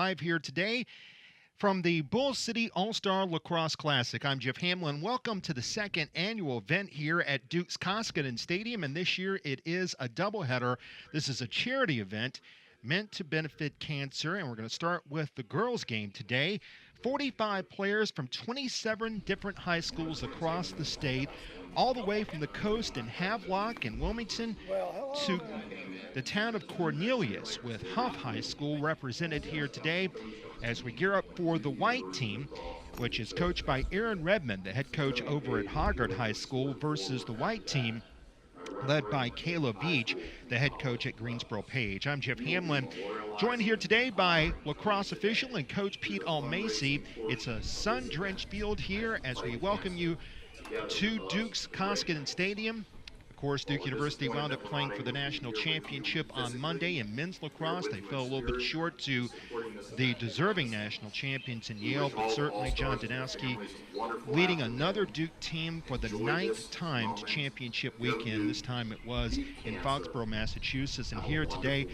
live here today from the Bull City All-Star Lacrosse Classic. I'm Jeff Hamlin. Welcome to the second annual event here at Duke's Koskinen Stadium, and this year it is a doubleheader. This is a charity event meant to benefit cancer, and we're going to start with the girls' game today. 45 players from 27 different high schools across the state, all the way from the coast in Havelock and Wilmington to the town of Cornelius, with Huff High School represented here today as we gear up for the white team, which is coached by Aaron Redmond, the head coach over at Hoggard High School, versus the white team led by Kayla Beach, the head coach at Greensboro Page. I'm Jeff Hamlin, joined here today by lacrosse official and coach Pete Almacy. It's a sun-drenched field here as we welcome you to Duke's Koskinen Stadium. Of course, Duke University wound up playing for the national championship on Monday in men's lacrosse. They fell a little bit short to the deserving national champions in Yale, but certainly John Danowski leading another Duke team for the 9th time to championship weekend. This time it was in Foxborough, Massachusetts. And here today,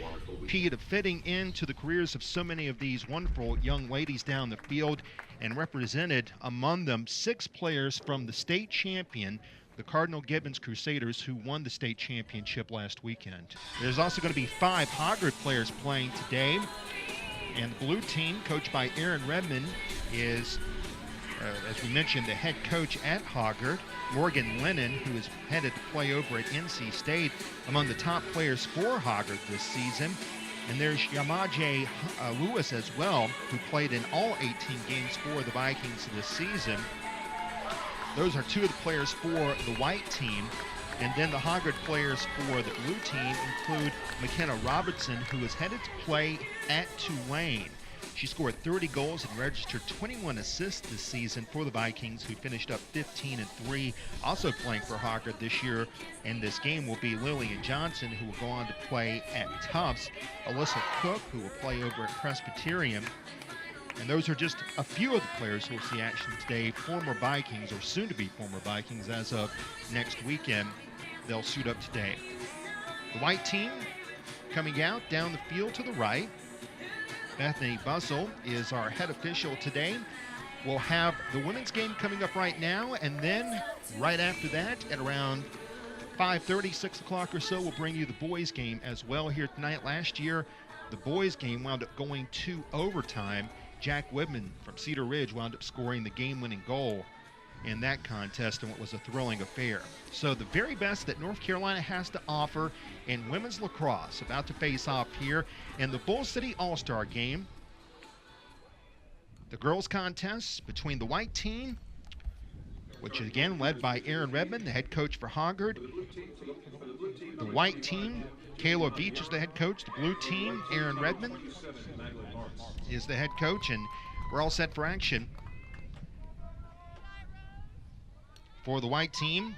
Pete, fitting into the careers of so many of these wonderful young ladies down the field, and represented among them 6 players from the state champion, the Cardinal Gibbons Crusaders, who won the state championship last weekend. There's also going to be 5 Hoggard players playing today. And the blue team, coached by Aaron Redmond, is, as we mentioned, the head coach at Hoggard. Morgan Lennon, who is headed to play over at NC State, among the top players for Hoggard this season. And there's Yamaje Lewis as well, who played in all 18 games for the Vikings this season. Those are 2 of the players for the white team. And then the Hoggard players for the blue team include McKenna Robertson, who is headed to play at Tulane. She scored 30 goals and registered 21 assists this season for the Vikings, who finished up 15-3. Also playing for Hoggard this year in this game will be Lillian Johnson, who will go on to play at Tufts. Alyssa Cook, who will play over at Presbyterian. And those are just a few of the players who will see action today. Former Vikings, or soon to be former Vikings, as of next weekend. They'll suit up today. The white team coming out down the field to the right. Bethany Bussell is our head official today. We'll have the women's game coming up right now, and then right after that, at around 5:30, 6 o'clock or so, we'll bring you the boys game as well here tonight. Last year, the boys game wound up going to overtime. Jack Whitman from Cedar Ridge wound up scoring the game-winning goal in that contest, and what was a thrilling affair. So the very best that North Carolina has to offer in women's lacrosse about to face off here in the Bull City All-Star Game. The girls contest between the white team, which is again led by Aaron Redmond, the head coach for Hoggard. The white team, Kayla Beach is the head coach. The blue team, Aaron Redmond is the head coach, and we're all set for action. For the white team,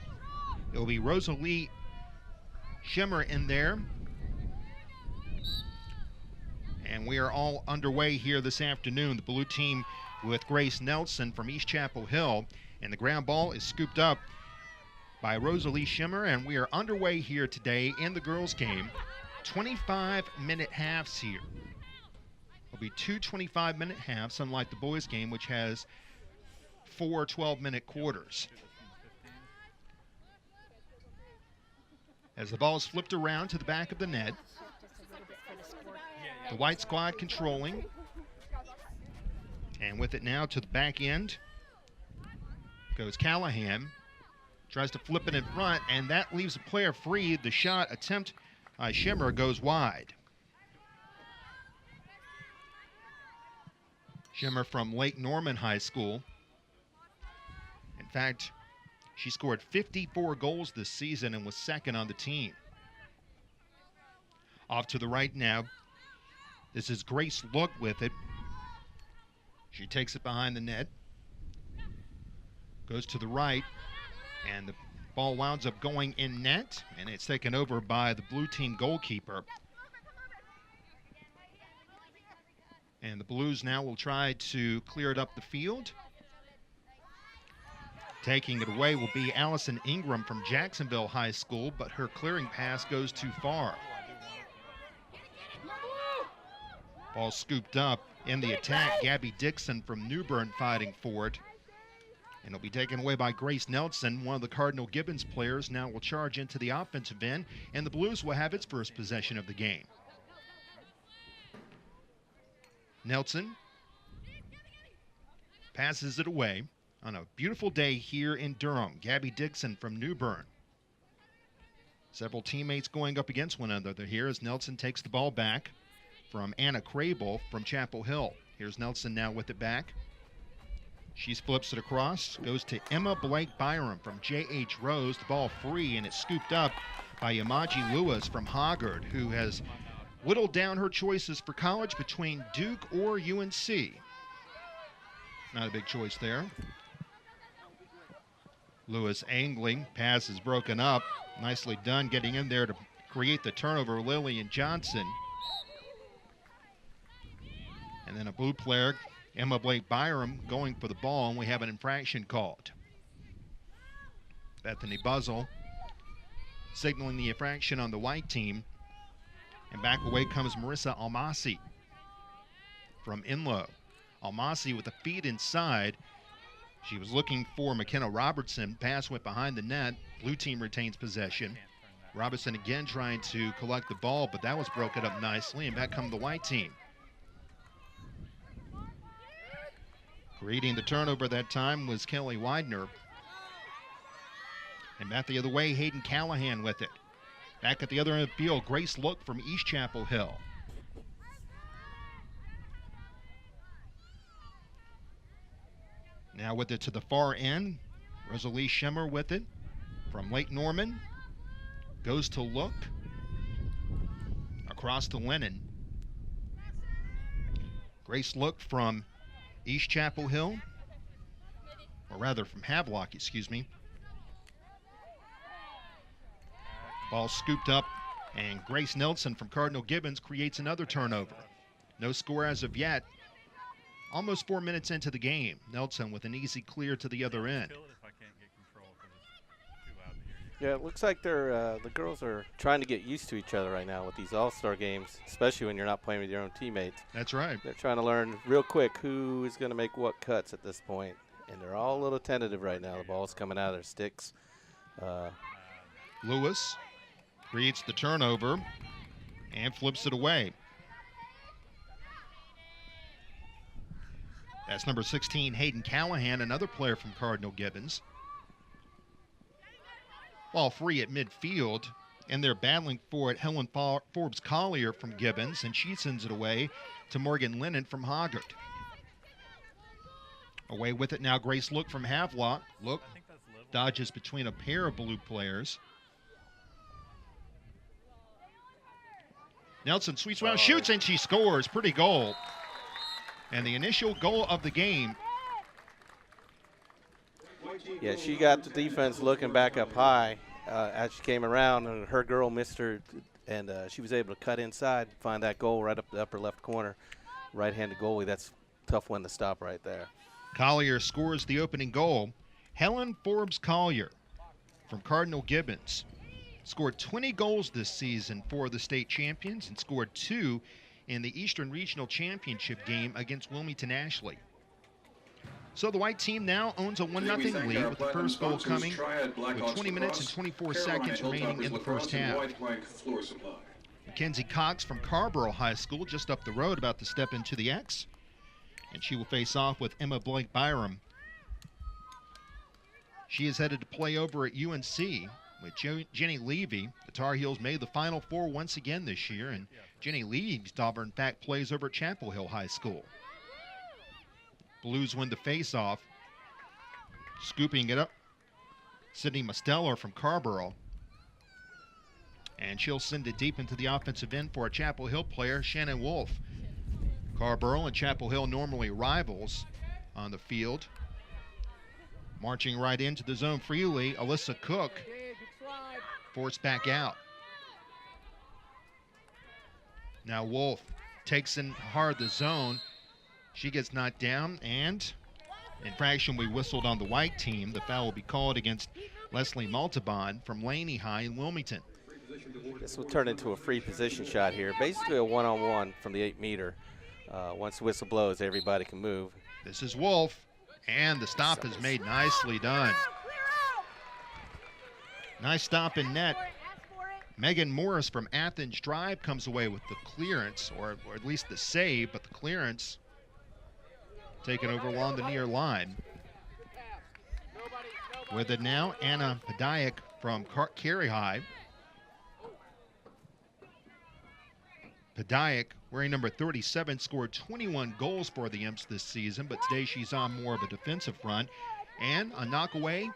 it will be Rosalie Schimmer in there. And we are all underway here this afternoon. The blue team with Grace Nelson from East Chapel Hill. And the ground ball is scooped up by Rosalie Schimmer, and we are underway here today in the girls' game. 25-minute halves here. There'll be 2 25-minute halves, unlike the boys' game, which has 4 12-minute quarters. As the ball is flipped around to the back of the net, the white squad controlling. And with it now to the back end goes Callahan. Tries to flip it in front, and that leaves a player free. The shot attempt by Schimmer goes wide. Schimmer from Lake Norman High School. In fact, she scored 54 goals this season and was second on the team. Off to the right now. This is Grace Look with it. She takes it behind the net. Goes to the right, and the ball winds up going in net, and it's taken over by the blue team goalkeeper. And the Blues now will try to clear it up the field. Taking it away will be Allison Ingram from Jacksonville High School, but her clearing pass goes too far. Ball scooped up In the attack, Gabby Dixon from New Bern fighting for it. And it'll be taken away by Grace Nelson. One of the Cardinal Gibbons players now will charge into the offensive end, and the Blues will have its first possession of the game. Nelson passes it away on a beautiful day here in Durham. Gabby Dixon from New Bern. Several teammates going up against one another here as Nelson takes the ball back from Anna Crable from Chapel Hill. Here's Nelson now with it back. She flips it across, goes to Emma Blake Byram from J.H. Rose. The ball free, and it's scooped up by Yamaji Lewis from Hoggard, who has whittled down her choices for college between Duke or UNC. Not a big choice there. Lewis angling, pass is broken up. Nicely done getting in there to create the turnover, Lillian Johnson. And then a blue player, Emma Blake Byram, going for the ball, and we have an infraction called. Bethany Buzzle signaling the infraction on the white team. And back away comes Marissa Almasi from Inlow. Almasi with a feed inside. She was looking for McKenna Robertson. Pass went behind the net. Blue team retains possession. Robertson again trying to collect the ball, but that was broken up nicely, and back come the white team. Creating the turnover that time was Kelly Widener. And back the other way, Hayden Callahan with it. Back at the other end of the field, Grace Look from East Chapel Hill. Now with it to the far end, Rosalie Schemmer with it from Lake Norman. Goes to Look. Across to Lennon. Grace Look from East Chapel Hill, or rather from Havelock, excuse me. Ball scooped up, and Grace Nelson from Cardinal Gibbons creates another turnover. No score as of yet. Almost 4 minutes into the game. Nelson with an easy clear to the other end. Yeah, it looks like they're the girls are trying to get used to each other right now with these all-star games, especially when you're not playing with your own teammates. That's right. They're trying to learn real quick who is going to make what cuts at this point, and they're all a little tentative right now. The ball's coming out of their sticks. Lewis creates the turnover and flips it away. That's number 16, Hayden Callahan, another player from Cardinal Gibbons. Ball free at midfield, and they're battling for it. Helen Forbes Collier from Gibbons, and she sends it away to Morgan Lennon from Hoggard. Away with it now, Grace Look from Havelock. Look dodges between a pair of blue players. Nelson sweeps around, shoots, and she scores. Pretty goal. And the initial goal of the game. Yeah, she got the defense looking back up high as she came around, and her girl missed her, and she was able to cut inside, find that goal right up the upper left corner. Right-handed goalie, that's a tough one to stop right there. Collier scores the opening goal. Helen Forbes Collier from Cardinal Gibbons scored 20 goals this season for the state champions and scored 2 in the Eastern Regional Championship game against Wilmington Ashley. So the white team now owns a 1-0 lead with the first goal coming with 20 minutes and 24 seconds remaining in the first half. Mackenzie Cox from Carborough High School just up the road about to step into the X. And she will face off with Emma Blake Byram. She is headed to play over at UNC with Jenny Levy. The Tar Heels made the Final Four once again this year, and Jenny Levy's daughter, in fact, plays over at Chapel Hill High School. Blues win the face-off. Scooping it up, Sydney Mosteller from Carborough. And she'll send it deep into the offensive end for a Chapel Hill player, Shannon Wolf. Carborough and Chapel Hill normally rivals on the field. Marching right into the zone freely, Alyssa Cook forced back out. Now Wolf takes in hard the zone. She gets knocked down, and infraction we whistled on the white team. The foul will be called against Leslie Maltabon from Laney High in Wilmington. This will turn into a free position shot here. Basically a one-on-one from the 8-meter. Once the whistle blows, everybody can move. This is Wolf, and the stop is made. Nicely done. Nice stop in net. Megan Morris from Athens Drive comes away with the clearance, or at least the save, but the clearance taken over along the near line. With it now, Anna Padayak from Carey High. Padayak, wearing number 37, scored 21 goals for the Imps this season, but today she's on more of a defensive front. And a knockaway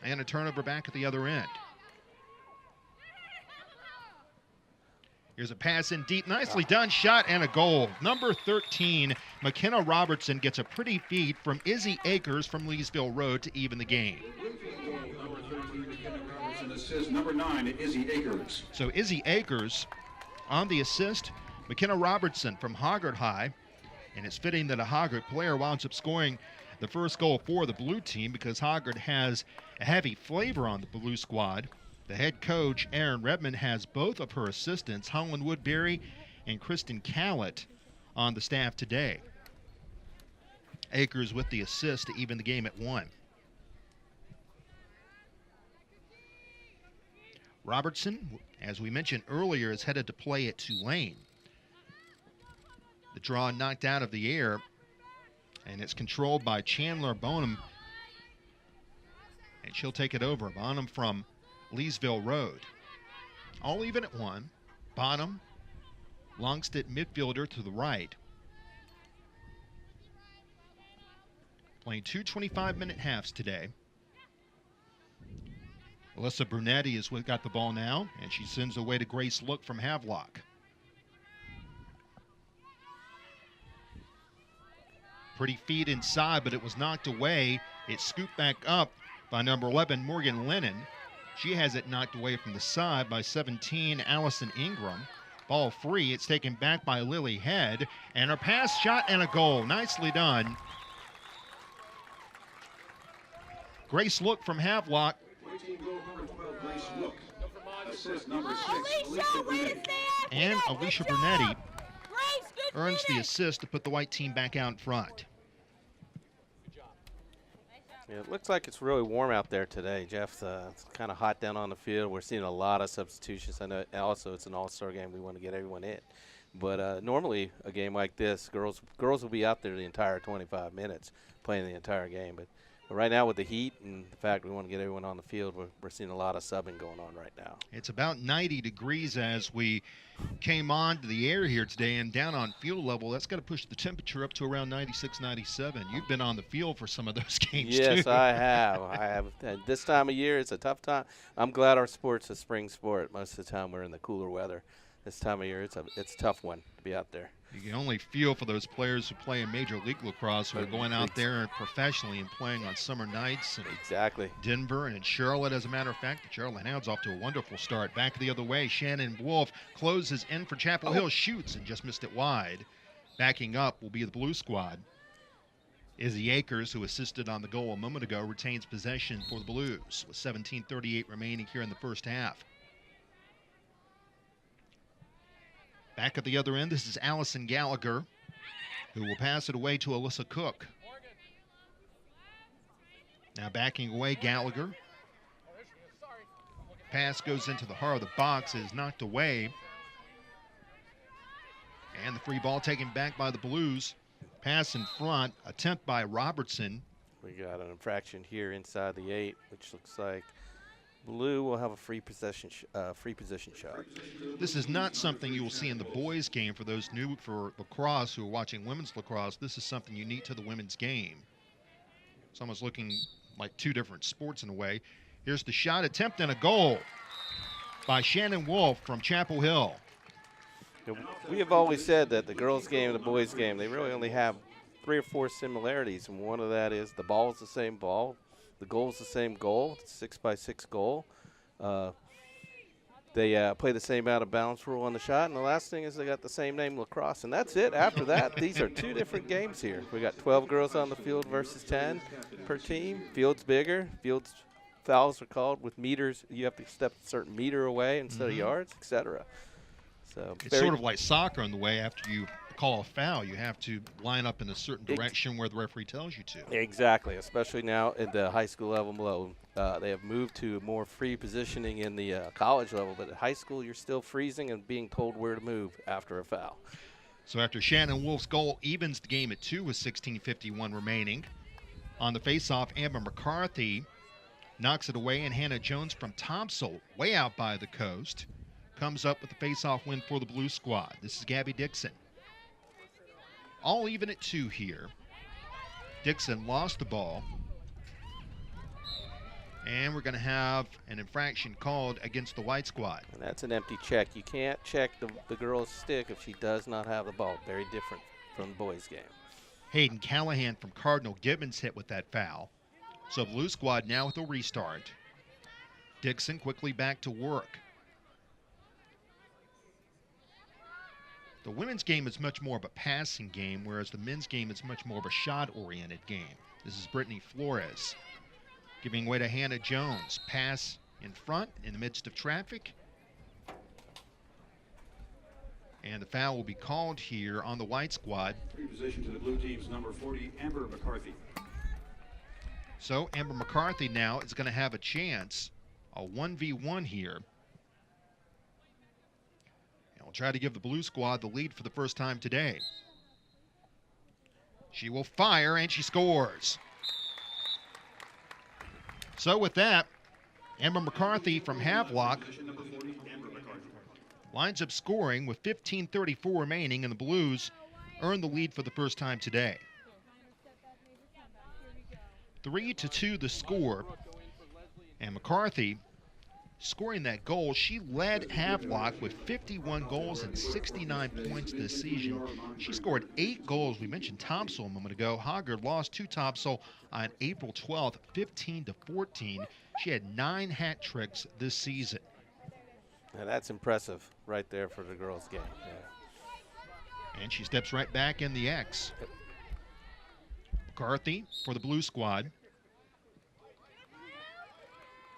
and a turnover back at the other end. Here's a pass in deep, nicely done, shot and a goal. Number 13, McKenna Robertson gets a pretty feed from Izzy Akers from Leesville Road to even the game. Number 13, McKenna Robertson assists. Number 9, Izzy Akers. So Izzy Akers on the assist, McKenna Robertson from Hoggard High. And it's fitting that a Hoggard player winds up scoring the first goal for the blue team because Hoggard has a heavy flavor on the blue squad. The head coach, Aaron Redmond, has both of her assistants, Holland Woodbury and Kristen Callett, on the staff today. Akers with the assist to even the game at 1. Robertson, as we mentioned earlier, is headed to play at Tulane. The draw knocked out of the air, and it's controlled by Chandler Bonham. And she'll take it over. Bonham from Leesville Road. All even at 1. Bonham, Longstead midfielder to the right. Playing 2 25-minute halves today. Alyssa Brunetti has got the ball now, and she sends away to Grace Look from Havelock. Pretty feed inside, but it was knocked away. It's scooped back up by number 11, Morgan Lennon. She has it knocked away from the side by 17, Allison Ingram. Ball free. It's taken back by Lily Head. And her pass, shot, and a goal. Nicely done. Grace Look from Havelock. And Alicia Brunetti earns the assist to put the white team back out in front. Yeah, it looks like it's really warm out there today, Jeff. It's kind of hot down on the field. We're seeing a lot of substitutions. I know also it's an all-star game. We want to get everyone in. But normally a game like this, girls will be out there the entire 25 minutes playing the entire game. But right now with the heat and the fact we want to get everyone on the field, we're seeing a lot of subbing going on right now. It's about 90 degrees as we came on to the air here today, and down on field level, that's got to push the temperature up to around 96, 97. You've been on the field for some of those games, yes, too. I have. At this time of year, it's a tough time. I'm glad our sport's a spring sport. Most of the time we're in the cooler weather. This time of year, it's a tough one to be out there. You can only feel for those players who play in Major League Lacrosse who are going out there professionally and playing on summer nights. And exactly. Denver and in Charlotte, as a matter of fact. The Charlotte Hounds off to a wonderful start. Back the other way, Shannon Wolf closes in for Chapel Hill, shoots and just missed it wide. Backing up will be the blue squad. Izzy Akers, who assisted on the goal a moment ago, retains possession for the Blues with 17:38 remaining here in the first half. Back at the other end, this is Allison Gallagher, who will pass it away to Alyssa Cook. Now backing away, Gallagher. Pass goes into the heart of the box, is knocked away. And the free ball taken back by the Blues. Pass in front, attempt by Robertson. We got an infraction here inside the 8, which looks like Blue will have a free possession shot. This is not something you will see in the boys' game for those new for lacrosse who are watching women's lacrosse. This is something unique to the women's game. It's almost looking like two different sports in a way. Here's the shot attempt and a goal by Shannon Wolf from Chapel Hill. We have always said that the girls' game and the boys' game, they really only have 3 or 4 similarities, and one of that is the ball is the same ball. The goal is the same goal, 6x6 goal. They play the same out of bounds rule on the shot, and the last thing is they got the same name, lacrosse, and that's it. After that, these are 2 different games here. We got 12 girls on the field versus 10 per team. Field's bigger. Field's fouls are called with meters. You have to step a certain meter away instead of yards, etc. So it's sort of like soccer in the way after you call a foul, you have to line up in a certain direction where the referee tells you to. Exactly, especially now at the high school level and below. They have moved to more free positioning in the college level, but at high school you're still freezing and being told where to move after a foul. So after Shannon Wolf's goal evens the game at 2 with 16:51 remaining. On the faceoff, Amber McCarthy knocks it away, and Hannah Jones from Thompson, way out by the coast, comes up with the faceoff win for the Blue Squad. This is Gabby Dixon. All even at 2 here. Dixon lost the ball. And we're going to have an infraction called against the White Squad. And that's an empty check. You can't check the girl's stick if she does not have the ball. Very different from the boys' game. Hayden Callahan from Cardinal Gibbons hit with that foul. So Blue Squad now with a restart. Dixon quickly back to work. The women's game is much more of a passing game, whereas the men's game is much more of a shot-oriented game. This is Brittany Flores giving way to Hannah Jones. Pass in front in the midst of traffic. And the foul will be called here on the White Squad. Free position to the blue team's number 40, Amber McCarthy. So Amber McCarthy now is going to have a chance, a 1v1 here. And we'll try to give the Blue Squad the lead for the first time today. She will fire, and she scores. So with that, Amber McCarthy from Havelock lines up scoring with 15:34 remaining, and the Blues earn the lead for the first time today. 3-2 the score, and McCarthy scoring that goal. She led Havelock with 51 goals and 69 points this season. She scored 8 goals. We mentioned Thompson a moment ago. Hogger lost to Thompson on April 12th, 15-14. She had 9 hat tricks this season. Now that's impressive right there for the girls' game. Yeah. And she steps right back in the X. McCarthy for the Blue Squad.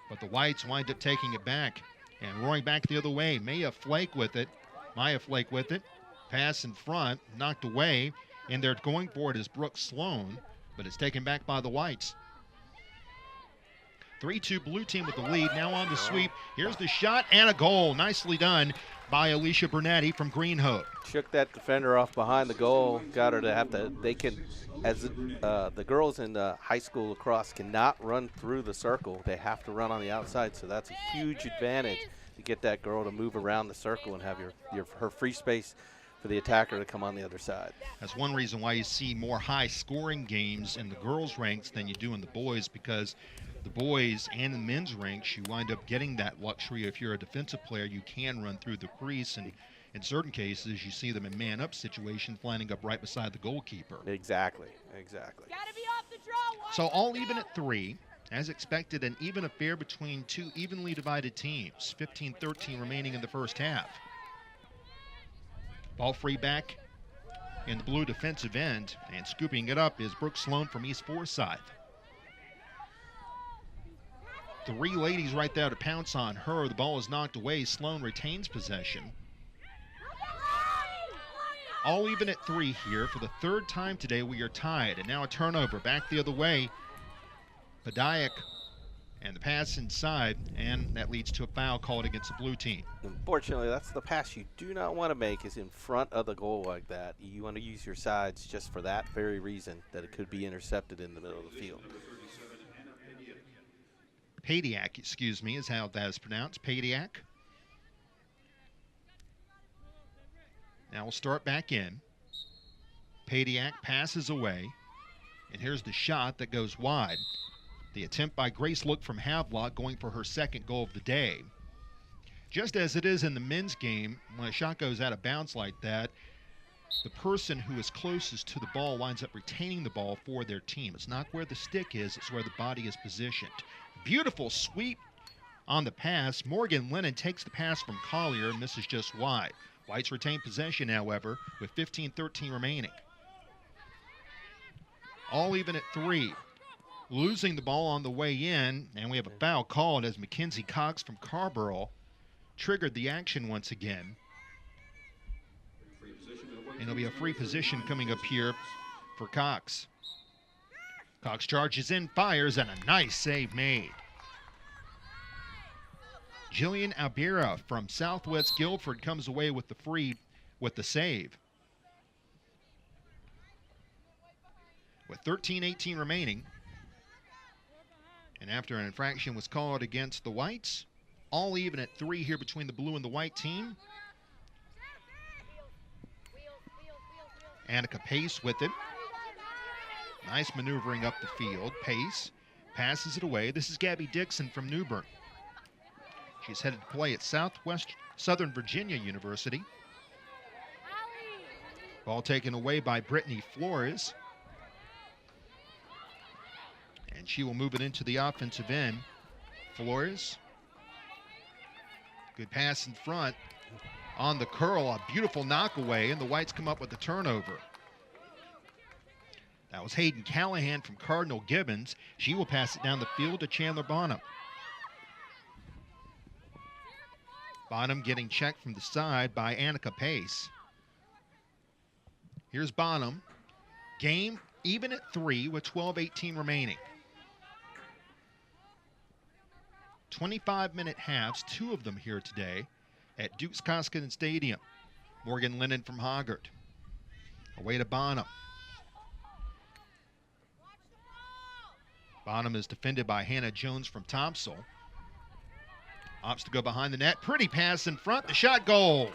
But the Whites wind up taking it back and roaring back the other way. Maya Flake with it. Pass in front, knocked away. And they're going for it as Brooke Sloan, but it's taken back by the Whites. 3-2 blue team with the lead. Now on the sweep. Here's the shot and a goal. Nicely done by Alicia Bernetti from Green Hook. Shook that defender off behind the goal. Got her to have to, they can, as the girls in high school lacrosse cannot run through the circle. They have to run on the outside, so that's a huge advantage to get that girl to move around the circle and have her free space for the attacker to come on the other side. That's one reason why you see more high-scoring games in the girls' ranks than you do in the boys, because the boys and the men's ranks, you wind up getting that luxury. If you're a defensive player, you can run through the crease, and in certain cases, you see them in man-up situations lining up right beside the goalkeeper. Exactly. So all even at 3. As expected, an even affair between two evenly divided teams. 15-13 remaining in the first half. Ball free back in the blue defensive end, and scooping it up is Brooke Sloan from East Forsyth. 3 ladies right there to pounce on her. The ball is knocked away. Sloan retains possession. All even at 3 here. For the 3rd time today, we are tied. And now a turnover back the other way. Padayak and the pass inside, and that leads to a foul called against the blue team. Unfortunately, that's the pass you do not want to make, is in front of the goal like that. You want to use your sides just for that very reason, that it could be intercepted in the middle of the field. Padiak, excuse me, is how that is pronounced. Padiak. Now we'll start back in. Padiak passes away, and here's the shot that goes wide. The attempt by Grace Look from Havelock, going for her 2nd goal of the day. Just as it is in the men's game, when a shot goes out of bounds like that, the person who is closest to the ball winds up retaining the ball for their team. It's not where the stick is, it's where the body is positioned. Beautiful sweep on the pass. Morgan Lennon takes the pass from Collier and misses just wide. Whites retain possession, however, with 15-13 remaining. All even at 3. Losing the ball on the way in, and we have a foul called as Mackenzie Cox from Carrboro triggered the action once again. And it'll be a free position coming up here for Cox. Cox charges in, fires, and a nice save made. Jillian Albera from Southwest Guilford comes away with the save. With 13:18 remaining, and after an infraction was called against the Whites, all even at 3 here between the blue and the white team. Annika Pace with it. Nice maneuvering up the field. Pace passes it away. This is Gabby Dixon from New Bern. She's headed to play at Southern Virginia University. Ball taken away by Brittany Flores. And she will move it into the offensive end. Flores. Good pass in front. On the curl, a beautiful knockaway, and the Whites come up with the turnover. That was Hayden Callahan from Cardinal Gibbons. She will pass it down the field to Chandler Bonham. Bonham getting checked from the side by Annika Pace. Here's Bonham. Game even at 3 with 12:18 remaining. 25-minute halves, 2 of them here today at Duke's Koskinen Stadium. Morgan Lennon from Hoggard. Away to Bonham. Bonham is defended by Hannah Jones from Topsail. Opts to go behind the net. Pretty pass in front. The shot, goal.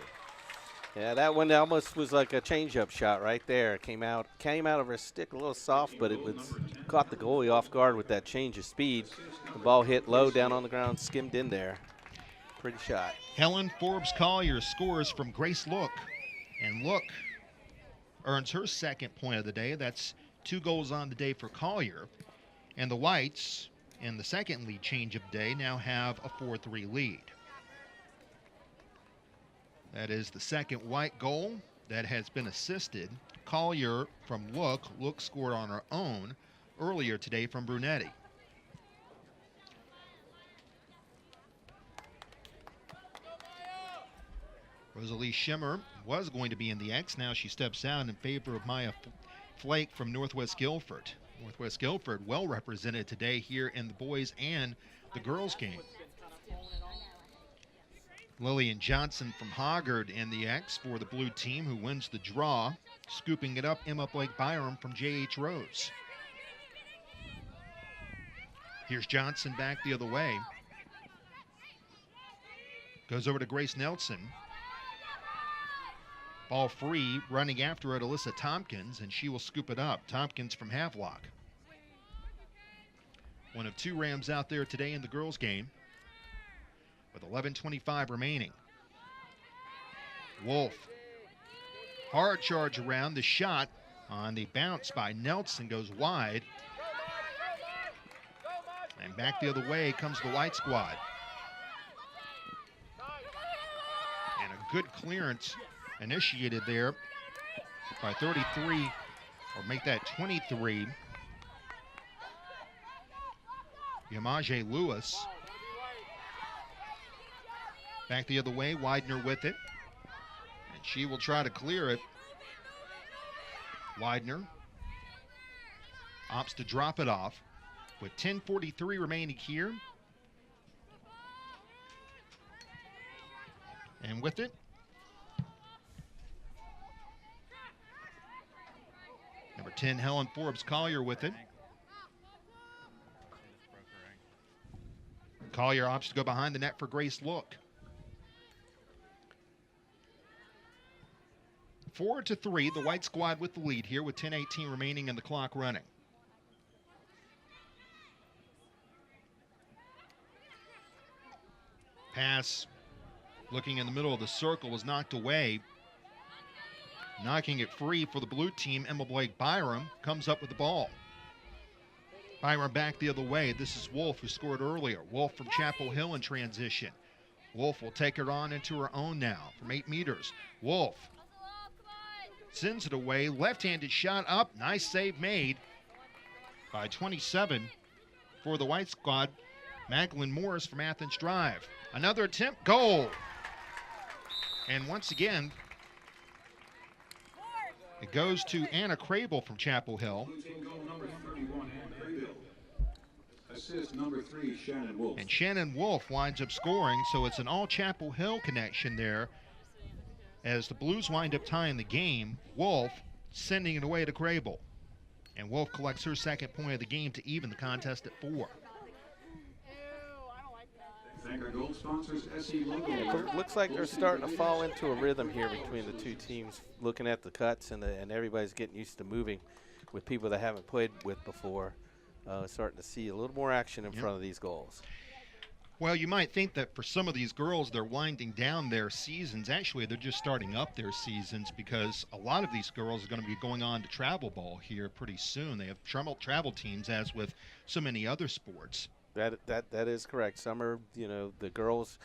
Yeah, that one almost was like a change-up shot right there. Came out of her stick a little soft, but it was caught the goalie off guard with that change of speed. The ball hit low down on the ground, skimmed in there. Pretty shot. Helen Forbes Collier scores from Grace Look, and Look earns her second point of the day. That's 2 goals on the day for Collier. And the Whites, in the second lead change of the day, now have a 4-3 lead. That is the second White goal that has been assisted. Collier from Look. Look scored on her own earlier today from Brunetti. Rosalie Schimmer was going to be in the X. Now she steps out in favor of Maya Flake from Northwest Guilford. Northwest Guilford well represented today here in the boys and the girls game. Lillian Johnson from Hoggard in the X for the blue team, who wins the draw. Scooping it up, Emma Blake Byram from J.H. Rose. Here's Johnson back the other way. Goes over to Grace Nelson. Ball free, running after it, Alyssa Tompkins, and she will scoop it up. Tompkins from Havelock. One of 2 Rams out there today in the girls' game with 11:25 remaining. Wolf. Hard charge around. The shot on the bounce by Nelson goes wide. And back the other way comes the White squad. And a good clearance initiated there by 33, or make that 23. Yamaje Lewis. Back the other way, Widener with it. And she will try to clear it. Widener opts to drop it off with 10:43 remaining here. And with it, number 10, Helen Forbes Collier with it. Collier opts to go behind the net for Grace Look. 4-3, the White squad with the lead here with 10:18 remaining and the clock running. Pass, looking in the middle of the circle, was knocked away. Knocking it free for the blue team, Emma Blake Byram comes up with the ball. Byram back the other way. This is Wolf, who scored earlier. Wolf from Chapel Hill in transition. Wolf will take it on into her own now from 8 meters. Wolf sends it away. Left-handed shot up. Nice save made by 27 for the White squad. Magdalene Morris from Athens Drive. Another attempt. Goal. And once again, It goes to Anna Crable from Chapel Hill. Blue team goal number 31, Ann Craybill. Assist number 3, Shannon Wolf. And Shannon Wolf winds up scoring, so it's an all Chapel Hill connection there. As the Blues wind up tying the game, Wolf sending it away to Crable. And Wolf collects her second point of the game to even the contest at 4. Thank our gold sponsors, SE Logo. It looks like they're starting to fall into a rhythm here between the two teams, looking at the cuts, and everybody's getting used to moving with people they haven't played with before. Starting to see a little more action in front of these goals. Well, you might think that for some of these girls, they're winding down their seasons. Actually, they're just starting up their seasons because a lot of these girls are going to be going on to travel ball here pretty soon. They have travel teams, as with so many other sports. That is correct. Summer, the girls,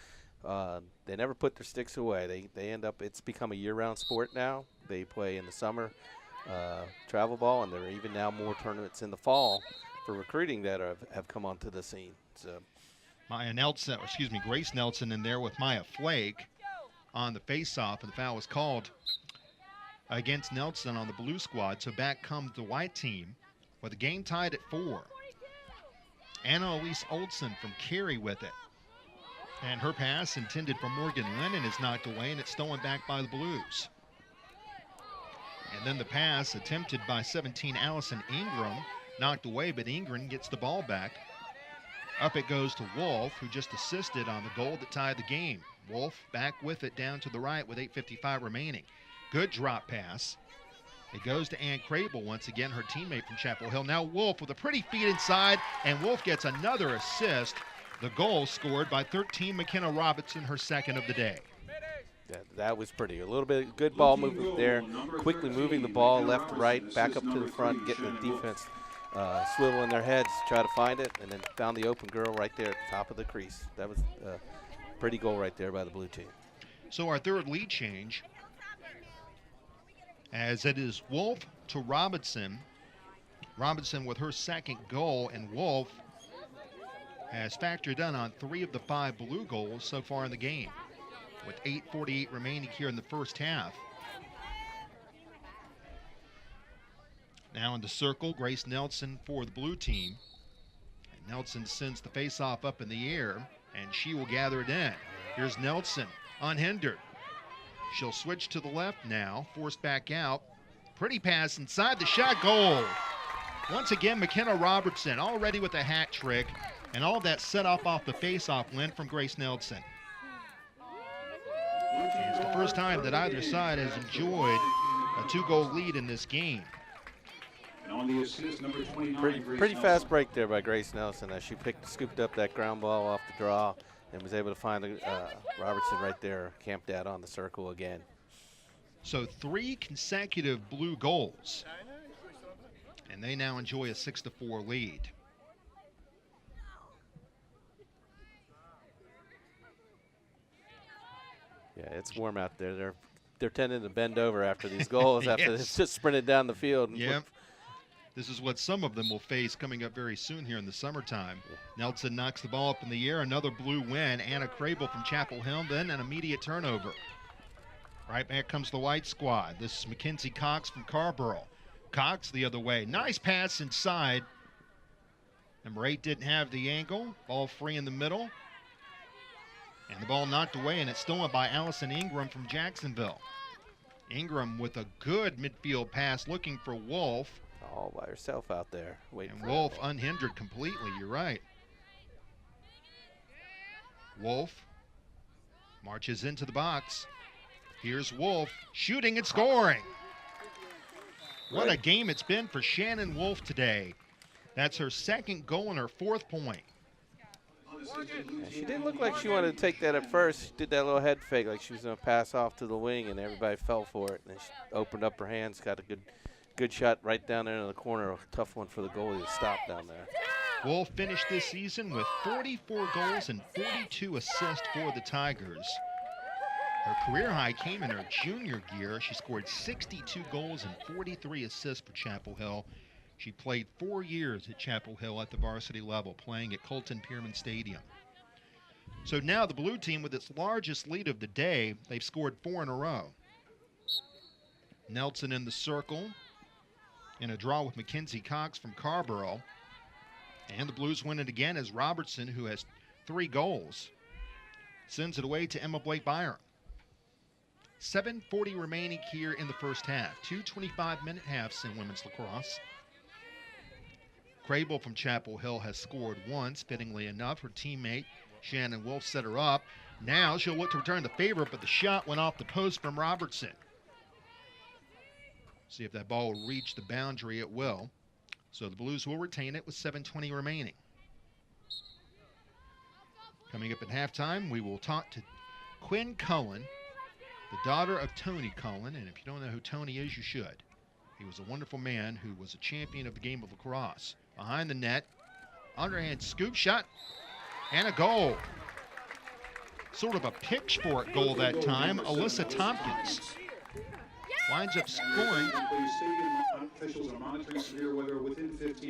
they never put their sticks away. They end up, it's become a year-round sport now. They play in the summer travel ball, and there are even now more tournaments in the fall for recruiting that have come onto the scene. So Grace Nelson in there with Maya Flake on the face-off, and the foul was called against Nelson on the blue squad. So back comes the white team with the game tied at 4. Anna Elise Olsen from Cary with it. And her pass intended for Morgan Lennon is knocked away, and it's stolen back by the Blues. And then the pass attempted by 17 Allison Ingram, knocked away, but Ingram gets the ball back. Up it goes to Wolf, who just assisted on the goal that tied the game. Wolf back with it down to the right with 8:55 remaining. Good drop pass. It goes to Ann Crable once again, her teammate from Chapel Hill. Now Wolf with a pretty feed inside, and Wolf gets another assist. The goal scored by 13 McKenna Robertson, her second of the day. That was pretty. A little bit good ball movement there. Quickly moving the ball left to right, back up to the front, getting the defense swiveling their heads to try to find it, and then found the open girl right there at the top of the crease. That was a pretty goal right there by the blue team. So our third lead change, as it is Wolf to Robinson. Robinson with her second goal, and Wolf has factored in on 3 of the 5 blue goals so far in the game, with 8:48 remaining here in the first half. Now in the circle, Grace Nelson for the blue team. And Nelson sends the faceoff up in the air, and she will gather it in. Here's Nelson, unhindered. She'll switch to the left now, forced back out. Pretty pass inside, the shot, goal. Once again, McKenna Robertson already with a hat trick, and all that set off the faceoff win from Grace Nelson. It's the first time that either side has enjoyed a 2-goal lead in this game. And on the assist, number 29, Pretty fast break there by Grace Nelson as she scooped up that ground ball off the draw and was able to find Robertson right there, camped out on the circle again. So 3 consecutive blue goals, and they now enjoy a 6-4 lead. Yeah, it's warm out there. They're tending to bend over after these goals after they've just sprinted down the field. Yep. This is what some of them will face coming up very soon here in the summertime. Yeah. Nelson knocks the ball up in the air. Another blue win. Anna Crable from Chapel Hill, then an immediate turnover. Right back comes the white squad. This is Mackenzie Cox from Carborough. Cox the other way. Nice pass inside. Number 8 didn't have the angle. Ball free in the middle. And the ball knocked away, and it's stolen by Allison Ingram from Jacksonville. Ingram with a good midfield pass looking for Wolf. All by herself out there. And Wolf unhindered completely, you're right. Wolf marches into the box. Here's Wolf shooting and scoring. What a game it's been for Shannon Wolf today. That's her second goal and her 4th point. Yeah, she didn't look like she wanted to take that at first. She did that little head fake like she was going to pass off to the wing, and everybody fell for it. And then she opened up her hands, got a good shot right down there in the corner. A tough one for the goalie to stop down there. Wolf finished this season with 44 goals and 42 assists for the Tigers. Her career high came in her junior year. She scored 62 goals and 43 assists for Chapel Hill. She played 4 years at Chapel Hill at the varsity level, playing at Colton Pierman Stadium. So now the blue team with its largest lead of the day, they've scored 4 in a row. Nelson in the circle in a draw with Mackenzie Cox from Carborough. And the Blues win it again as Robertson, who has 3 goals, sends it away to Emma Blake Byron. 7:40 remaining here in the first half. 2 25-minute halves in women's lacrosse. Crable from Chapel Hill has scored once. Fittingly enough, her teammate Shannon Wolf set her up. Now she'll look to return the favor, but the shot went off the post from Robertson. See if that ball will reach the boundary. It will. So the Blues will retain it with 7:20 remaining. Coming up at halftime, we will talk to Quinn Cullen, the daughter of Tony Cullen. And if you don't know who Tony is, you should. He was a wonderful man who was a champion of the game of lacrosse. Behind the net, underhand scoop shot, and a goal. Sort of a pitchfork goal that time. Alyssa Tompkins winds up scoring.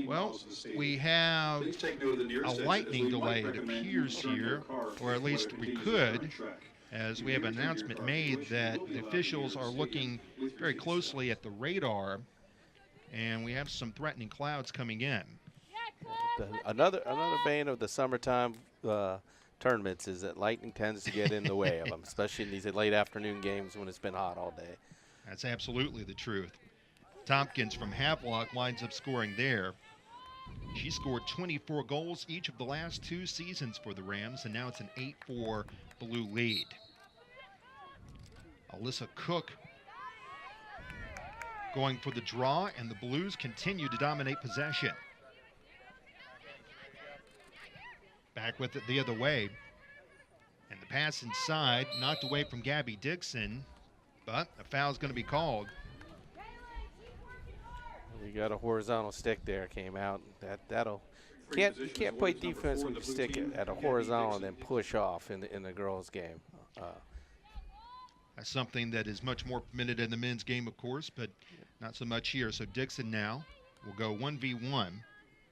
Well, we have a lightning delay, it appears here, or at least we could, as we have an announcement made that the officials are looking very closely at the radar, and we have some threatening clouds coming in. Another bane of the summertime tournaments is that lightning tends to get in the way of them, especially in these late afternoon games when it's been hot all day. That's absolutely the truth. Tompkins from Havelock winds up scoring there. She scored 24 goals each of the last 2 seasons for the Rams, and now it's an 8-4 Blue lead. Alyssa Cook going for the draw, and the Blues continue to dominate possession. Back with it the other way. And the pass inside, knocked away from Gabby Dixon, but a foul's going to be called. You got a horizontal stick there, came out. That'll you can't play defense with your stick at a horizontal and then push off in the girls' game. That's something that is much more permitted in the men's game, of course, but not so much here. So Dixon now will go 1v1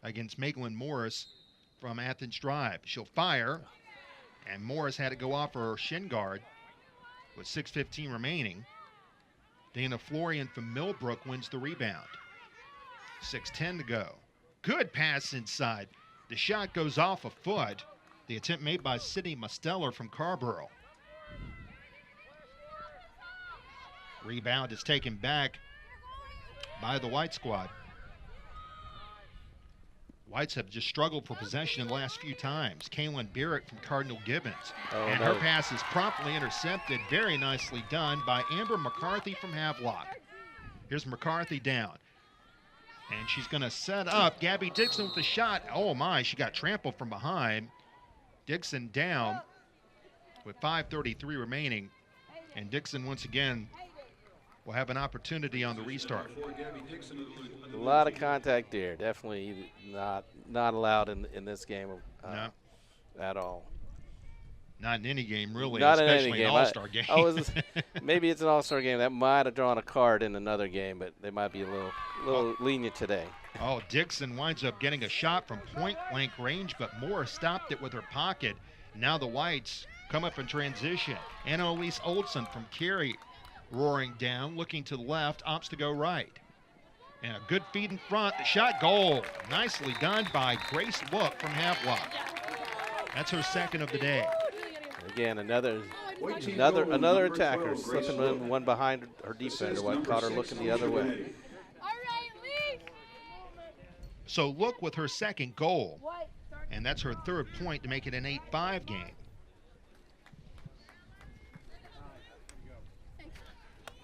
against Maitland Morris from Athens Drive. She'll fire, and Morris had to go off her shin guard with 6:15 remaining. Dana Florian from Millbrook wins the rebound. 6:10 to go. Good pass inside. The shot goes off a foot. The attempt made by Sydney Musteller from Carborough. Rebound is taken back by the White squad. Whites have just struggled for possession in the last few times. Kaylin Barrett from Cardinal Gibbons. And her pass is promptly intercepted. Very nicely done by Amber McCarthy from Havelock. Here's McCarthy down. And she's going to set up Gabby Dixon with the shot. Oh, my, she got trampled from behind. Dixon down with 5:33 remaining. And Dixon, once again, will have an opportunity on the restart. A lot of contact there. Definitely not allowed in this game No. at all. Not in any game, really, Not especially in any game. an all-star game. Maybe it's an all-star game. That might have drawn a card in another game, but they might be a little lenient today. Oh, Dixon winds up getting a shot from point-blank range, but Moore stopped it with her pocket. Now the Whites come up in transition. Annalise Olson from Cary roaring down, looking to the left, opts to go right. And a good feed in front. The shot, goal. Nicely done by Grace Look from Havelock. That's her second of the day. Again, another attacker slipping in one behind her defender. What caught her looking the other way. So Look with her second goal, and that's her third point to make it an 8-5 game.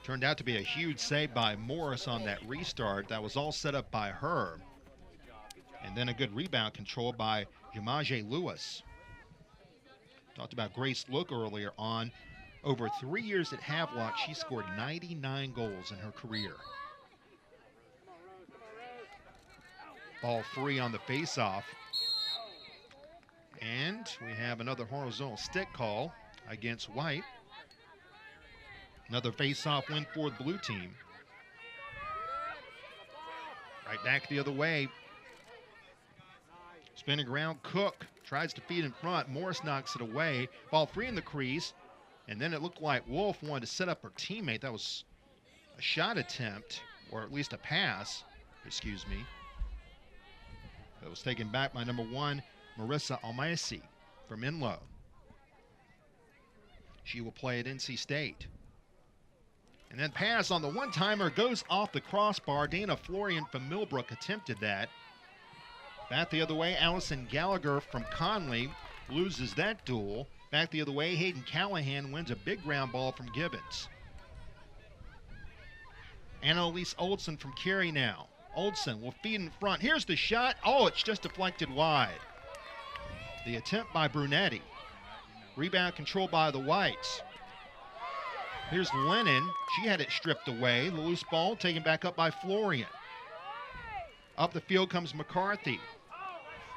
Turned out to be a huge save by Morris on that restart. That was all set up by her. And then a good rebound control by Yamaje Lewis. Talked about Grace Look earlier on. Over 3 years at Havelock, she scored 99 goals in her career. Ball free on the faceoff. And we have another horizontal stick call against White. Another face-off win for the blue team. Right back the other way. Spinning around, Cook tries to feed in front. Morris knocks it away. Ball free in the crease. And then it looked like Wolf wanted to set up her teammate. That was a shot attempt, or at least a pass, excuse me. It was taken back by number 1, Marissa Almaisi from Inlow. She will play at NC State. And then pass on the one-timer goes off the crossbar. Dana Florian from Millbrook attempted that. Back the other way, Allison Gallagher from Conley loses that duel. Back the other way, Hayden Callahan wins a big ground ball from Gibbons. Annalise Olson from Cary now. Olson will feed in front. Here's the shot. Oh, it's just deflected wide. The attempt by Brunetti. Rebound controlled by the Whites. Here's Lennon. She had it stripped away. The loose ball taken back up by Florian. Up the field comes McCarthy.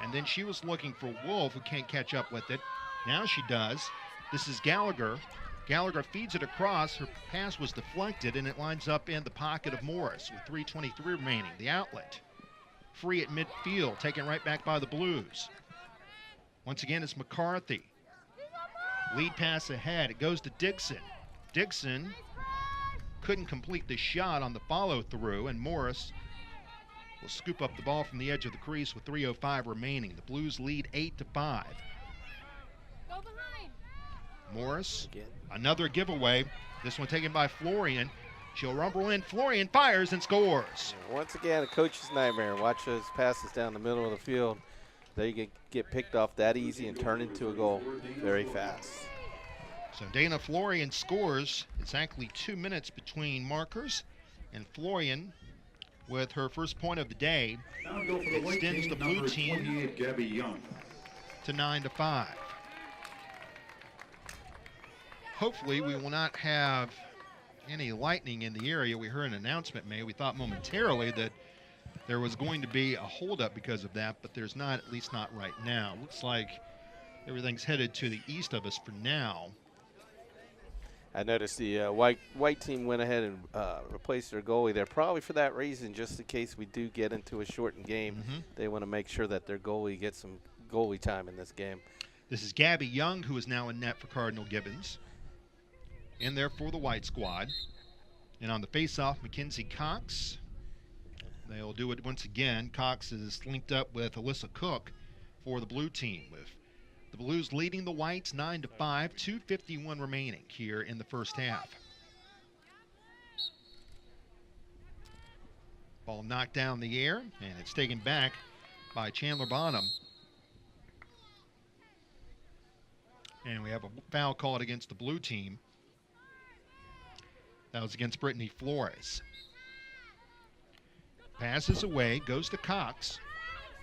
And then she was looking for Wolf, who can't catch up with it. Now she does. This is Gallagher. Gallagher feeds it across. Her pass was deflected, and it lines up in the pocket of Morris with 3:23 remaining. The outlet. Free at midfield, taken right back by the Blues. Once again, it's McCarthy. Lead pass ahead. It goes to Dixon. Dixon couldn't complete the shot on the follow-through, and Morris will scoop up the ball from the edge of the crease with 3:05 remaining. The Blues lead 8-5. Morris, another giveaway. This one taken by Florian. She'll rumble in. Florian fires and scores. Once again, a coach's nightmare. Watch those passes down the middle of the field. They get picked off that easy and turn into a goal very fast. So Dana Florian scores. It's actually 2 minutes between markers. And Florian, with her first point of the day, Now go for the white extends team, the blue number team 28, Gabby Young. to 9-5. Hopefully we will not have any lightning in the area. We heard an announcement made. We thought momentarily that there was going to be a holdup because of that, but there's not, at least not right now. Looks like everything's headed to the east of us for now. I noticed the white team went ahead and replaced their goalie there, probably for that reason, just in case we do get into a shortened game. They want to make sure that their goalie gets some goalie time in this game. This is Gabby Young, who is now in net for Cardinal Gibbons. In there for the White squad. And on the face-off, Mackenzie Cox. They'll do it once again. Cox is linked up with Alyssa Cook for the blue team, with the Blues leading the Whites 9-5, 2:51 remaining here in the first half. Ball knocked down the air, and it's taken back by Chandler Bonham. And we have a foul called against the blue team. That was against Brittany Flores. Passes away, goes to Cox.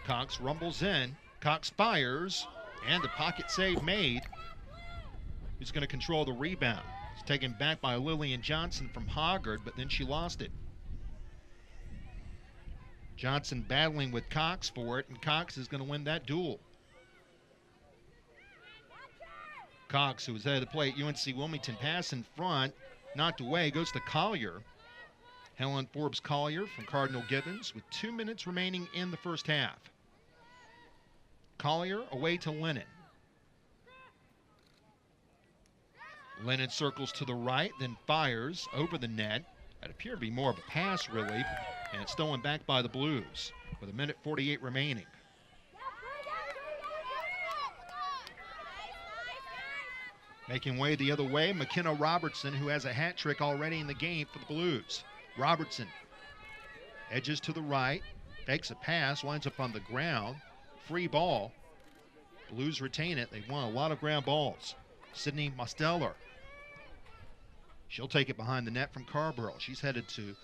Cox rumbles in. Cox fires, and the pocket save made. He's going to control the rebound. It's taken back by Lillian Johnson from Hoggard, but then she lost it. Johnson battling with Cox for it, and Cox is going to win that duel. Cox, who was headed to play at UNC Wilmington, pass in front, knocked away, goes to Collier. Helen Forbes Collier from Cardinal Gibbons with 2 minutes remaining in the first half. Collier away to Lennon. Lennon circles to the right, then fires over the net. That appeared to be more of a pass, really, and it's stolen back by the Blues with 1:48 remaining. Making way the other way, McKenna Robertson, who has a hat trick already in the game for the Blues. Robertson edges to the right, fakes a pass, winds up on the ground. Free ball. Blues retain it. They've won a lot of ground balls. Sydney Mosteller. She'll take it behind the net from Carrborough. She's headed to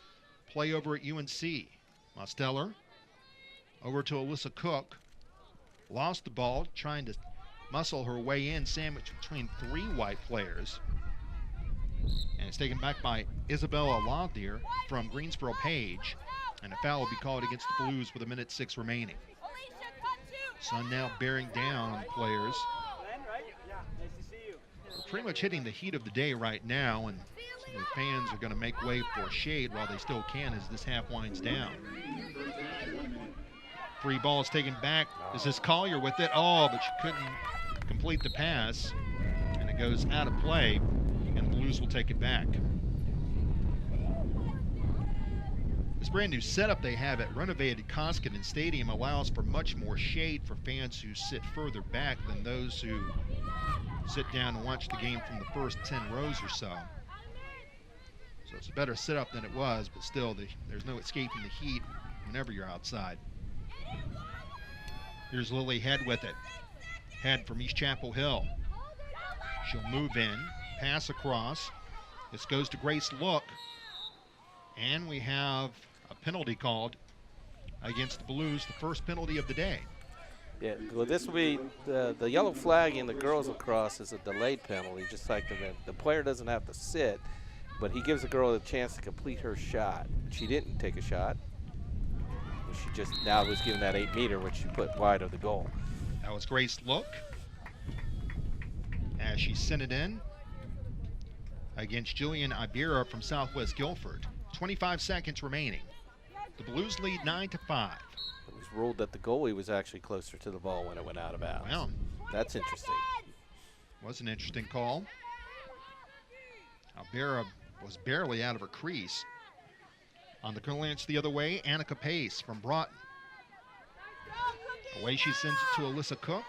play over at UNC. Mosteller over to Alyssa Cook. Lost the ball, trying to muscle her way in, sandwiched between three White players. And it's taken back by Isabella Lothier from Greensboro Page. And a foul will be called against the Blues with 1:06 remaining. Sun now bearing down on the players. We're pretty much hitting the heat of the day right now, and some of the fans are going to make way for shade while they still can as this half winds down. Free ball is taken back. This is Collier with it. Oh, but she couldn't complete the pass, and it goes out of play, and the Blues will take it back. This brand new setup they have at renovated Koskinen Stadium allows for much more shade for fans who sit further back than those who sit down and watch the game from the first 10 rows or so. So it's a better setup than it was, but still there's no escaping the heat whenever you're outside. Here's Lily Head with it. Head from East Chapel Hill. She'll move in, pass across. This goes to Grace Look. And we have a penalty called against the Blues, the first penalty of the day. Yeah, well, this will be the yellow flag in the girls lacrosse is a delayed penalty, just like the player doesn't have to sit, but he gives the girl a chance to complete her shot. She didn't take a shot. She just now was given that 8-meter, which she put wide of the goal. That was Grace Look as she sent it in against Jillian Ibera from Southwest Guilford. 25 seconds remaining. The Blues lead 9-5. It was ruled that the goalie was actually closer to the ball when it went out of bounds. Well, that's interesting. Was an interesting call. Ibera was barely out of her crease. On the clearance the other way, Annika Pace from Broughton. Away she sends it to Alyssa Cook.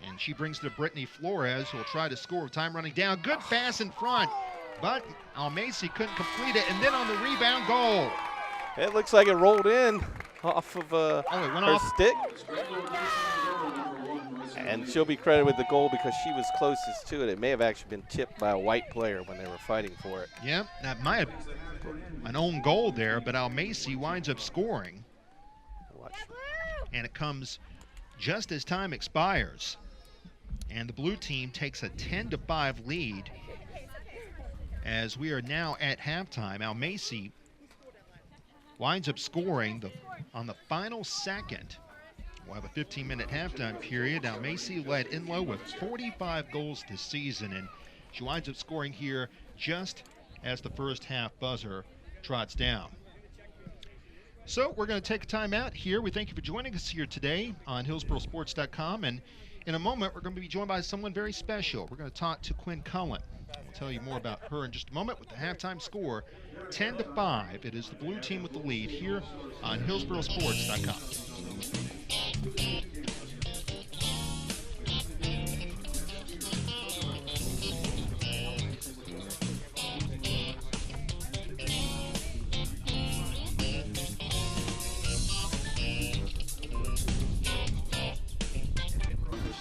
And she brings it to Brittany Flores, who will try to score with time running down. Good pass in front, but Almacy couldn't complete it. And then on the rebound, goal. It looks like it rolled in off of it went her off. stick. And she'll be credited with the goal because she was closest to it. It may have actually been tipped by a white player when they were fighting for it. Yeah, that might have an own goal there, but Almacy winds up scoring. Watch. And it comes just as time expires. And the blue team takes a 10-5 lead as we are now at halftime. Almacy winds up scoring on the final second. We'll have a 15-minute halftime period. Almacy led Inlow with 45 goals this season, and she winds up scoring here just as the first half buzzer trots down. So we're going to take a time out here. We thank you for joining us here today on HillsboroSports.com, and in a moment we're going to be joined by someone very special. We're going to talk to Quinn Cullen. We'll tell you more about her in just a moment with the halftime score, 10-5. It is the blue team with the lead here on HillsboroSports.com.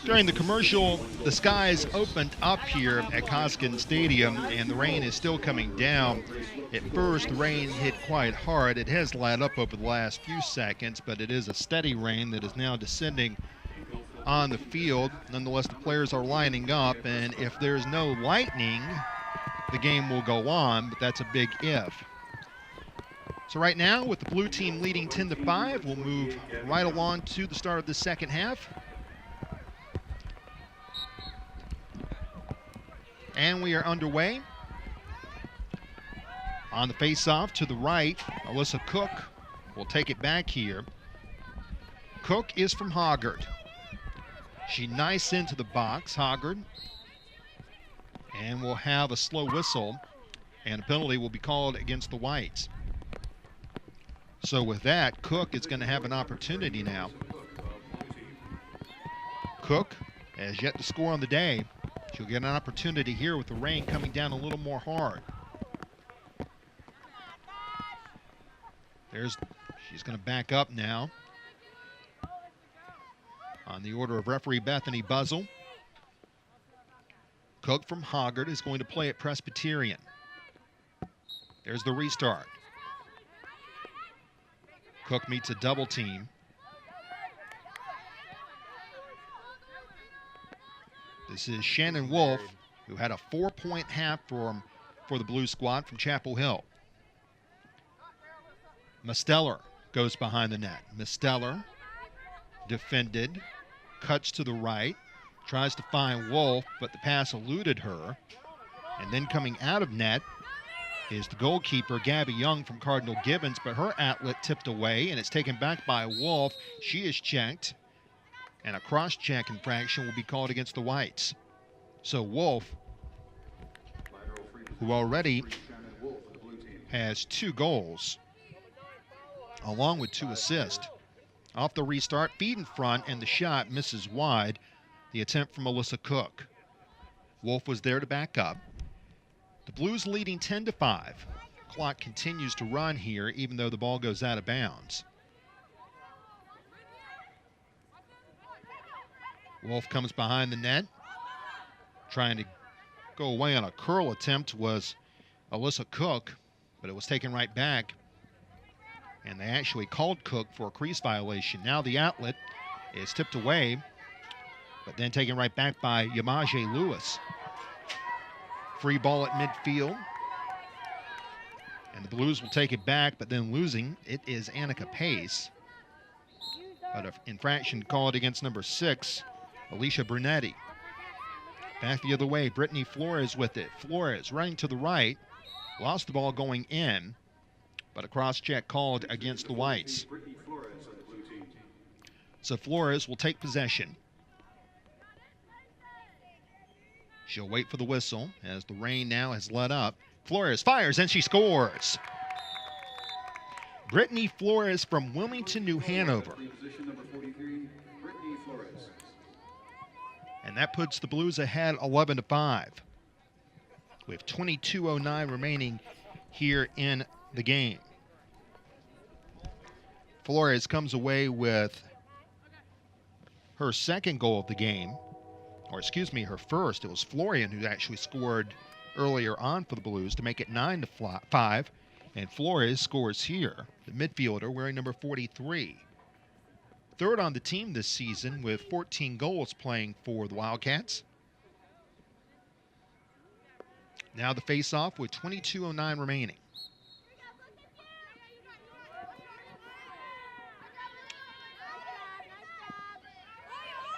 During the commercial, the skies opened up here at Koskinen Stadium, and the rain is still coming down. At first, the rain hit quite hard. It has let up over the last few seconds, but it is a steady rain that is now descending on the field. Nonetheless, the players are lining up, and if there's no lightning, the game will go on, but that's a big if. So right now, with the blue team leading 10-5, we'll move right along to the start of the second half. And we are underway. On the face-off to the right, Alyssa Cook will take it back here. Cook is from Hoggard. She nice into the box, Hoggard. And we'll have a slow whistle, and a penalty will be called against the Whites. So with that, Cook is going to have an opportunity now. Cook has yet to score on the day. She'll get an opportunity here with the rain coming down a little more hard. She's going to back up now. On the order of referee Bethany Buzzle. Cook from Hoggard is going to play at Presbyterian. There's the restart. Cook meets a double team. This is Shannon Wolf, who had a 4-point half for the Blue squad from Chapel Hill. Misteller goes behind the net. Misteller defended, cuts to the right, tries to find Wolf, but the pass eluded her. And then coming out of net is the goalkeeper, Gabby Young from Cardinal Gibbons, but her outlet tipped away, and it's taken back by Wolf. She is checked, and a cross-check infraction will be called against the Whites. So Wolf, who already has 2 goals, along with 2 assists. Off the restart, feed in front, and the shot misses wide. The attempt from Alyssa Cook. Wolf was there to back up. The Blues leading 10-5. Clock continues to run here, even though the ball goes out of bounds. Wolf comes behind the net. Trying to go away on a curl attempt was Alyssa Cook, but it was taken right back. And they actually called Cook for a crease violation. Now the outlet is tipped away, but then taken right back by Yamaje Lewis. Free ball at midfield. And the Blues will take it back, but then losing it is Annika Pace. But an infraction called against number 6, Alicia Brunetti. Back the other way, Brittany Flores with it. Flores running to the right. Lost the ball going in, but a cross-check called against the Whites. So Flores will take possession. She'll wait for the whistle as the rain now has let up. Flores fires and she scores. Brittany Flores from Wilmington, New Hanover. And that puts the Blues ahead 11-5. With 22:09 remaining here in the game. Flores comes away with her second goal of the game. Or excuse me, her first. It was Florian who actually scored earlier on for the Blues to make it 9-5. And Flores scores here, the midfielder wearing number 43. Third on the team this season with 14 goals playing for the Wildcats. Now the face-off with 22:09 remaining.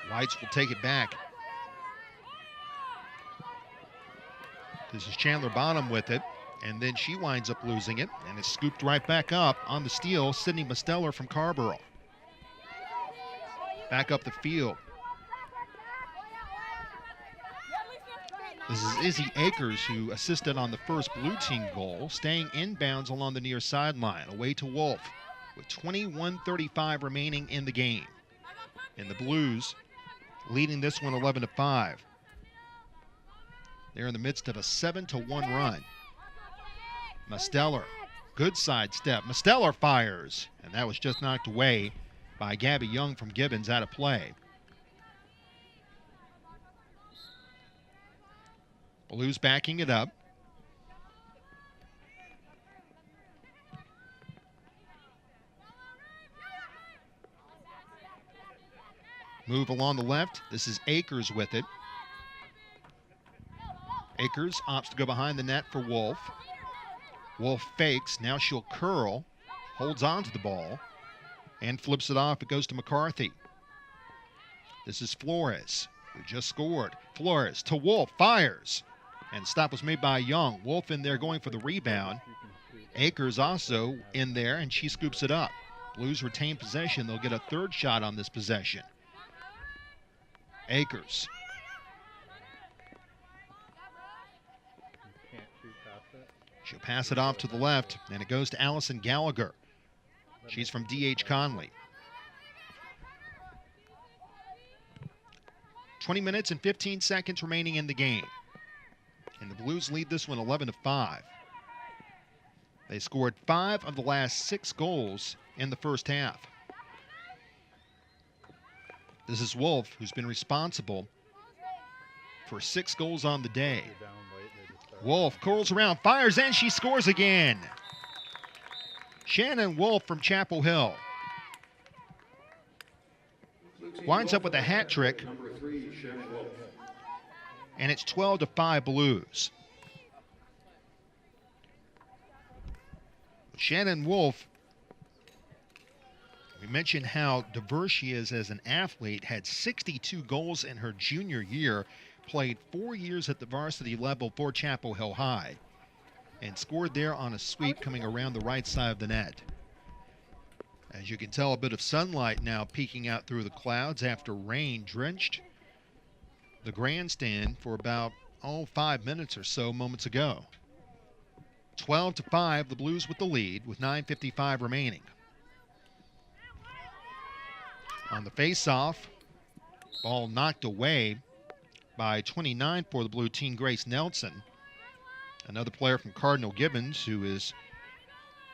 Whites will take it back. This is Chandler Bonham with it, and then she winds up losing it, and it's scooped right back up on the steal. Sydney Mosteller from Carrboro. Back up the field. This is Izzy Akers who assisted on the first Blue Team goal, staying inbounds along the near sideline, away to Wolf, with 21:35 remaining in the game. And the Blues leading this one 11-5. They're in the midst of a 7-1 run. Mosteller, good sidestep. Mosteller fires, and that was just knocked away by Gabby Young from Gibbons out of play. Blues backing it up. Move along the left. This is Akers with it. Akers opts to go behind the net for Wolf. Wolf fakes. Now she'll curl. Holds on to the ball. And flips it off. It goes to McCarthy. This is Flores, who just scored. Flores to Wolf. Fires. And stop was made by Young. Wolf in there going for the rebound. Akers also in there, and she scoops it up. Blues retain possession. They'll get a third shot on this possession. Akers. She'll pass it off to the left, and it goes to Allison Gallagher. She's from D.H. Conley. 20 minutes and 15 seconds remaining in the game. And the Blues lead this one 11-5. They scored 5 of the last 6 goals in the first half. This is Wolf, who's been responsible for 6 goals on the day. Wolf curls around, fires, and she scores again. Shannon Wolf from Chapel Hill winds up with a hat trick, and it's 12-5 Blues. Shannon Wolf, we mentioned how diverse she is as an athlete, had 62 goals in her junior year, played 4 years at the varsity level for Chapel Hill High, and scored there on a sweep coming around the right side of the net. As you can tell, a bit of sunlight now peeking out through the clouds after rain drenched the grandstand for about 5 minutes or so moments ago. 12-5, the Blues with the lead with 9:55 remaining. On the face-off, ball knocked away by 29 for the blue team, Grace Nelson. Another player from Cardinal Gibbons who is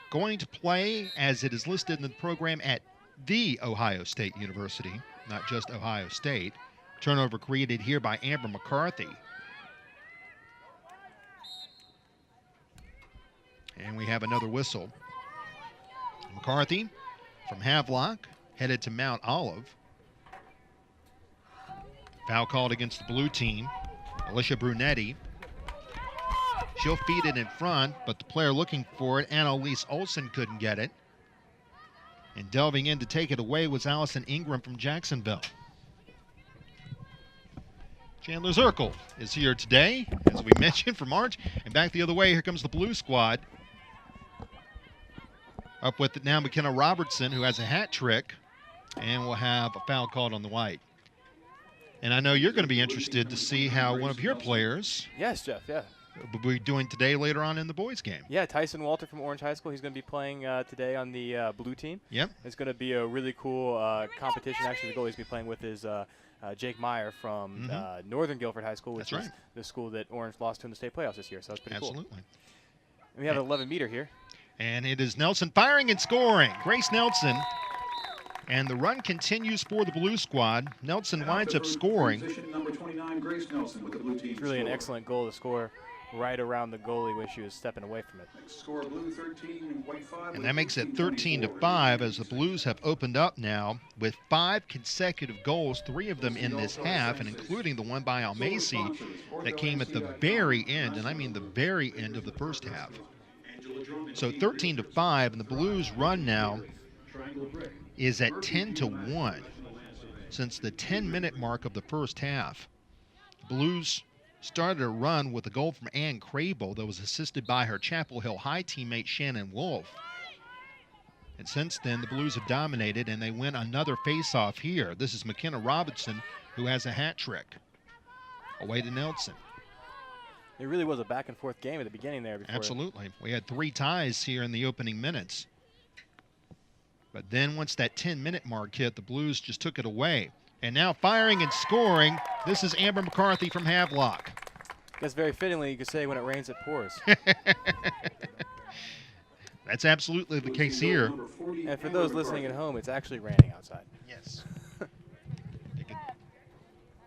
going to play, as it is listed in the program, at the Ohio State University, not just Ohio State. Turnover created here by Amber McCarthy. And we have another whistle. McCarthy from Havelock headed to Mount Olive. Foul called against the blue team. Alicia Brunetti. She'll feed it in front, but the player looking for it, Annalise Olsen, couldn't get it. And delving in to take it away was Allison Ingram from Jacksonville. Chandler Zirkle is here today, as we mentioned, for March. And back the other way, here comes the blue squad. Up with it now, McKenna Robertson, who has a hat trick, and will have a foul called on the white. And I know you're going to be interested to see how one of your players Yes, Jeff, yeah. will be doing today later on in the boys' game. Yeah, Tyson Walter from Orange High School. He's going to be playing today on the blue team. Yep. It's going to be a really cool competition. Actually, the goalie he's going to be playing with is Jake Meyer from Northern Guilford High School, which is the school that Orange lost to in the state playoffs this year. So that's pretty cool. Absolutely. And we have an 11-meter here. And it is Nelson firing and scoring. Grace Nelson. And the run continues for the blue squad. Nelson winds up scoring. Position number 29, Grace Nelson with the blue team. It's really an excellent goal to score right around the goalie when she was stepping away from it. Next score, blue 13 and white 5. And that makes it 13-5 as the Blues have opened up now with 5 consecutive goals, 3 of them in this half, and including the one by Almacy that came at the very end, and I mean the very end of the first half. So 13-5, and the Blues run now is at 10-1 since the 10-minute mark of the first half. Blues started a run with a goal from Ann Crable that was assisted by her Chapel Hill High teammate Shannon Wolf. And since then, the Blues have dominated, and they win another face-off here. This is McKenna Robinson, who has a hat trick. Away to Nelson. It really was a back-and-forth game at the beginning there. Absolutely. We had 3 ties here in the opening minutes. But then once that 10-minute mark hit, the Blues just took it away. And now firing and scoring, this is Amber McCarthy from Havelock. I guess very fittingly, you could say when it rains, it pours. That's absolutely the case here. And for those listening at home, it's actually raining outside. Yes. You can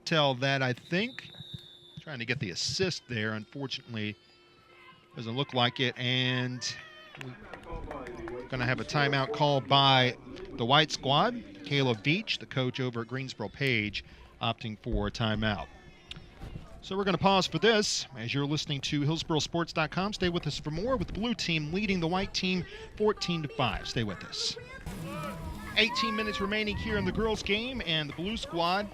tell that, I think. Trying to get the assist there. Unfortunately, doesn't look like it. And we're going to have a timeout called by the white squad. Kayla Beach, the coach over at Greensboro Page, opting for a timeout. So we're going to pause for this as you're listening to HillsboroSports.com. Stay with us for more, with the blue team leading the white team 14-5. Stay with us. 18 minutes remaining here in the girls' game, and the blue squad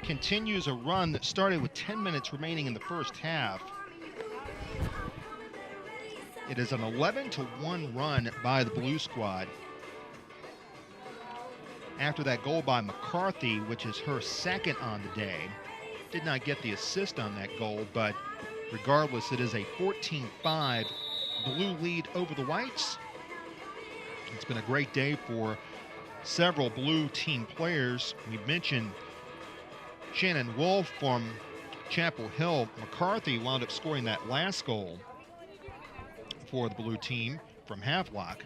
continues a run that started with 10 minutes remaining in the first half. It is an 11-1 run by the blue squad. After that goal by McCarthy, which is her second on the day, did not get the assist on that goal, but regardless, it is a 14-5 blue lead over the whites. It's been a great day for several blue team players. We mentioned Shannon Wolf from Chapel Hill. McCarthy wound up scoring that last goal for the blue team from Havelock.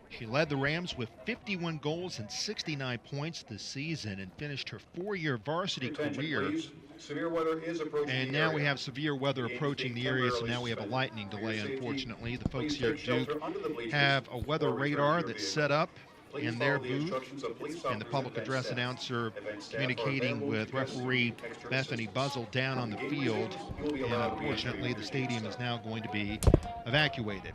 She led the Rams with 51 goals and 69 points this season and finished her 4-year varsity career. Severe weather is approaching. And now we have severe weather approaching the area, so now we have a lightning delay, unfortunately. The folks here at Duke have a weather radar that's set up in their booth, and the public address announcer communicating with referee Bethany Buzzle down on the field. And unfortunately, the stadium is now going to be evacuated.